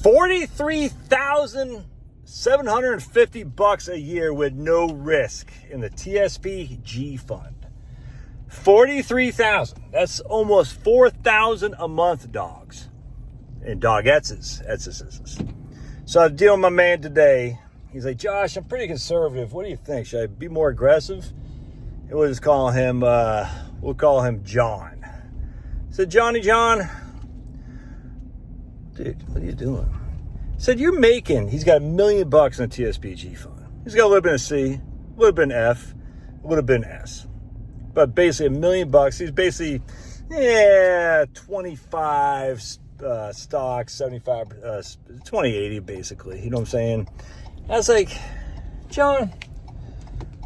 $43,750 a year with no risk in the TSP G fund. 43,000. That's almost 4,000 a month, dogs and dogettes. So I was dealing with my man today. He's like, Josh, I'm pretty conservative. What do you think? Should I be more aggressive? And we'll just call him. We'll call him John. I said, John, dude, what are you doing? I said, you're making. He's got $1 million in the TSP G fund. He's got a little bit of C, a little bit of F, a little bit of S. But basically $1 million. He's basically, 25 stocks, 75, 2080 basically. You know what I'm saying? I was like, John,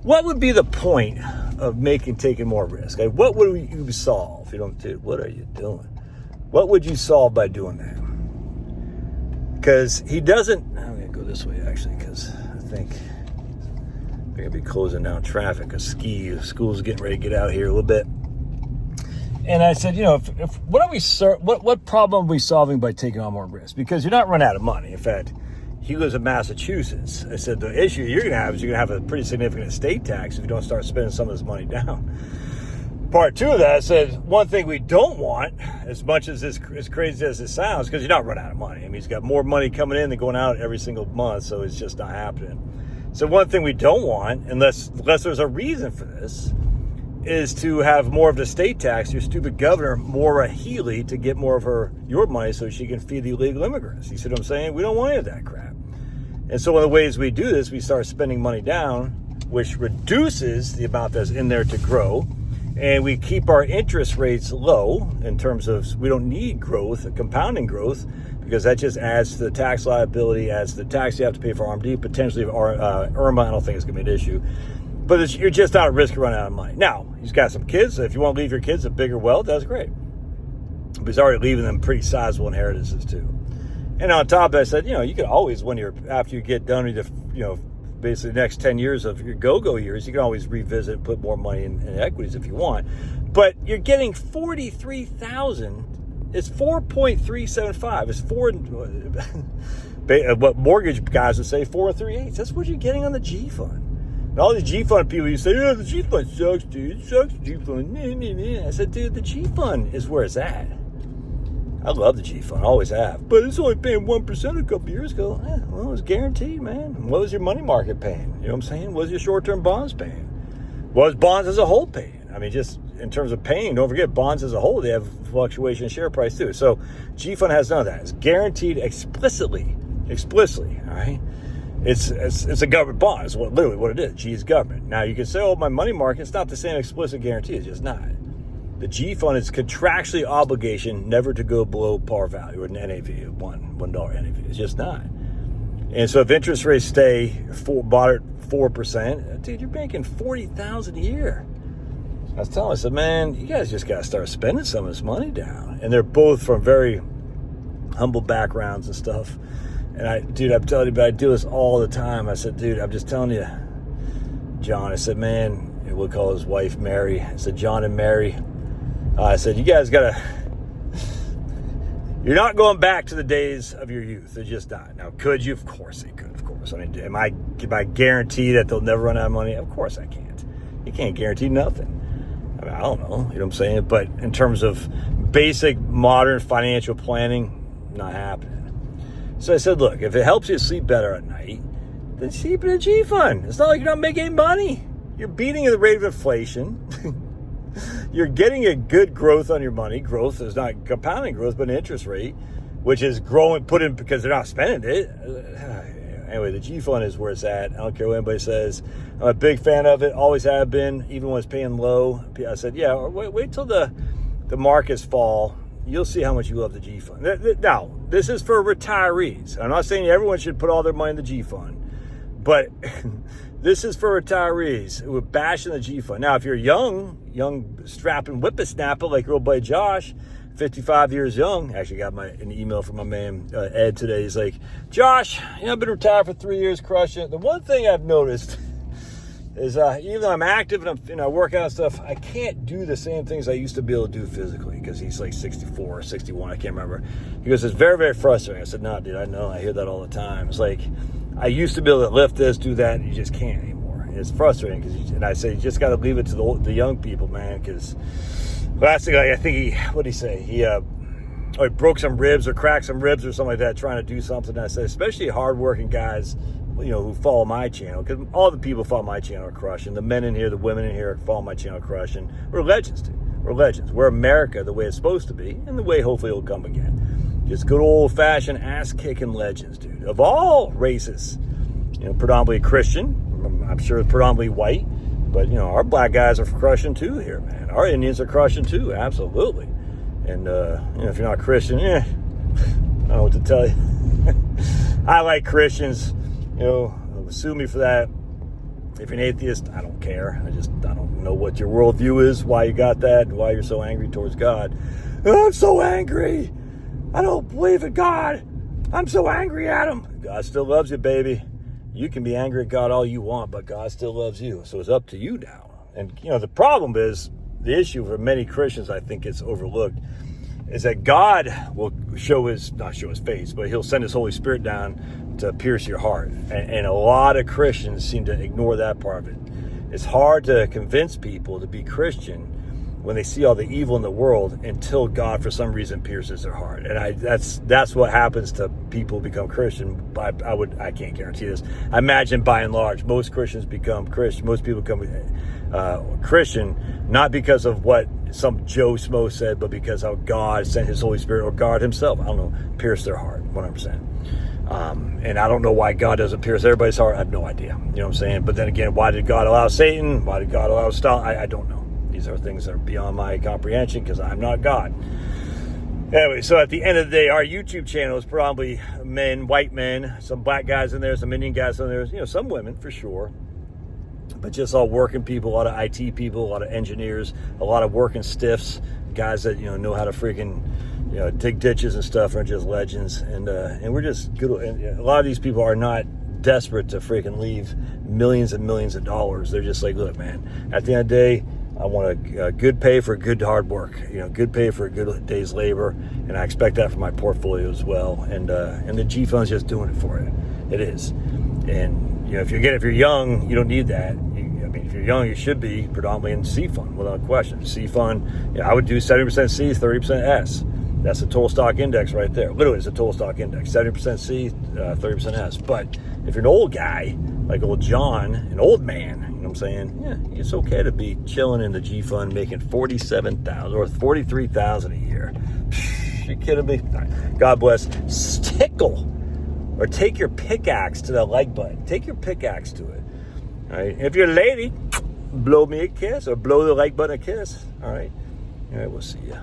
what would be the point of taking more risk? Like, what would you solve? You know, dude, what are you doing? What would you solve by doing that? Because he doesn't. I'm gonna go this way actually, because I think they're gonna be closing down traffic. Because school's getting ready to get out here a little bit. And I said, what problem are we solving by taking on more risk? Because you're not running out of money. In fact, he lives in Massachusetts. I said, the issue you're going to have is you're going to have a pretty significant estate tax if you don't start spending some of this money down. Part two of that, I said, one thing we don't want, as much as crazy as it sounds, because you're not running out of money. I mean, he's got more money coming in than going out every single month, so it's just not happening. So one thing we don't want, unless there's a reason for this, is to have more of the state tax, your stupid governor, Maura Healey, to get more of your money so she can feed the illegal immigrants. You see what I'm saying? We don't want any of that crap. And so one of the ways we do this, we start spending money down, which reduces the amount that's in there to grow. And we keep our interest rates low in terms of we don't need growth, compounding growth, because that just adds to the tax liability, adds to the tax you have to pay for RMD, potentially IRMA. I don't think it's going to be an issue. But you're just not at risk of running out of money. Now, he's got some kids. So if you want to leave your kids a bigger wealth, that's great. But he's already leaving them pretty sizable inheritances too. And on top of that, I said, you can always, after you get done with basically the next 10 years of your go-go years, you can always revisit and put more money in equities if you want. But you're getting 43,000. It's 4.375. It's what mortgage guys would say, 4 3/8. That's what you're getting on the G fund. And all these G fund people, you say, the G fund sucks, dude. It sucks, G fund. I said, dude, the G fund is where it's at. I love the G fund, always have. But it's only paying 1% a couple years ago. Well, it was guaranteed, man. What was your money market paying? You know what I'm saying? What was your short-term bonds paying? What was bonds as a whole paying? I mean, just in terms of paying, don't forget, bonds as a whole, they have fluctuation in share price too. So G fund has none of that. It's guaranteed explicitly, all right? It's a government bond. It's literally what it is. G is government. Now, you can say, my money market, it's not the same explicit guarantee. It's just not. The G fund is contractually obligation never to go below par value or an NAV, $1 NAV. It's just not. And so if interest rates stay moderate 4%, dude, you're making $40,000 a year. I was telling him, I said, man, you guys just got to start spending some of this money down. And they're both from very humble backgrounds and stuff. And I'm telling you, but I do this all the time. I said, dude, I'm just telling you, John, I said, man, we'll call his wife Mary. I said, John and Mary. I said, you guys you're not going back to the days of your youth. They're just not. Now, could you? Of course they could, of course. I mean, am I guarantee that they'll never run out of money? Of course I can't. You can't guarantee nothing. I mean, I don't know. You know what I'm saying? But in terms of basic modern financial planning, not happening. So I said, look, if it helps you sleep better at night, then sleep in a G fund. It's not like you're not making any money. You're beating the rate of inflation. You're getting a good growth on your money. Growth is not compounding growth, but an interest rate, which is growing, because they're not spending it. Anyway, the G fund is where it's at. I don't care what anybody says. I'm a big fan of it. Always have been, even when it's paying low. I said, wait till the markets fall. You'll see how much you love the G fund. Now, this is for retirees. I'm not saying everyone should put all their money in the G fund, but this is for retirees who are bashing the G fund. Now, if you're young strapping whippersnapper like your old buddy Josh, 55 years young. Actually got an email from my man Ed today. He's like, Josh, I've been retired for 3 years, crushing it. The one thing I've noticed is even though I'm active and I work out and stuff, I can't do the same things I used to be able to do physically because he's like 64 or 61, I can't remember. He goes, it's very, very frustrating. I said, no, dude, I know. I hear that all the time. It's like, I used to be able to lift this, do that, and you just can't anymore. And it's frustrating and I say, you just got to leave it to the young people, man, because last thing, I think what did he say? He broke some ribs or cracked some ribs or something like that trying to do something. And I said, especially hardworking guys, who follow my channel, because all the people follow my channel are crushing. The men in here, the women in here follow my channel crushing. We're legends, dude. We're legends. We're America the way it's supposed to be, and the way hopefully it'll come again. Just good old-fashioned ass-kicking legends, dude. Of all races, predominantly Christian. I'm sure predominantly white, but our black guys are crushing too here, man. Our Indians are crushing too, absolutely. And if you're not Christian, I don't know what to tell you. I like Christians. Sue me for that. If you're an atheist, I don't care. I don't know what your worldview is, why you got that, why you're so angry towards God. Oh, I'm so angry. I don't believe in God. I'm so angry at him. God still loves you, baby. You can be angry at God all you want, but God still loves you. So it's up to you now. And, the problem is, the issue for many Christians, I think it's overlooked, is that God will not show his face, but he'll send his Holy Spirit down to pierce your heart. And a lot of Christians seem to ignore that part of it. It's hard to convince people to be Christian when they see all the evil in the world until God, for some reason, pierces their heart. And that's what happens to people who become Christian. I can't guarantee this. I imagine by and large, most Christians become Christian. Most people become Christian, not because of what some Joe Smo said, but because how God sent his Holy Spirit, or God himself, pierced their heart, 100%. And I don't know why God doesn't pierce everybody's heart. I have no idea. You know what I'm saying? But then again, why did God allow Satan? Why did God allow Stalin? I don't know. These are things that are beyond my comprehension because I'm not God. Anyway, so at the end of the day, our YouTube channel is probably men, white men, some black guys in there, some Indian guys in there, some women for sure. But just all working people, a lot of IT people, a lot of engineers, a lot of working stiffs, guys that, know how to freaking, dig ditches and stuff, are just legends. And we're just good. And a lot of these people are not desperate to freaking leave millions and millions of dollars. They're just like, look, man, at the end of the day, I want a good pay for good hard work, good pay for a good day's labor. And I expect that from my portfolio as well. And the G Fund's just doing it for you. It is. And, if you're young, you don't need that. If you're young, you should be predominantly in C Fund, without question. C Fund, I would do 70% C, 30% S. That's the total stock index right there. Literally, it's a total stock index. 70% C, 30% S. But if you're an old guy, like old John, an old man, you know what I'm saying? Yeah, it's okay to be chilling in the G Fund, making $47,000 or $43,000 a year. You kidding me? All right. God bless. Stickle. Or take your pickaxe to the like button. Take your pickaxe to it. All right. If you're a lady, blow me a kiss or blow the like button a kiss. All right. All right. We'll see ya.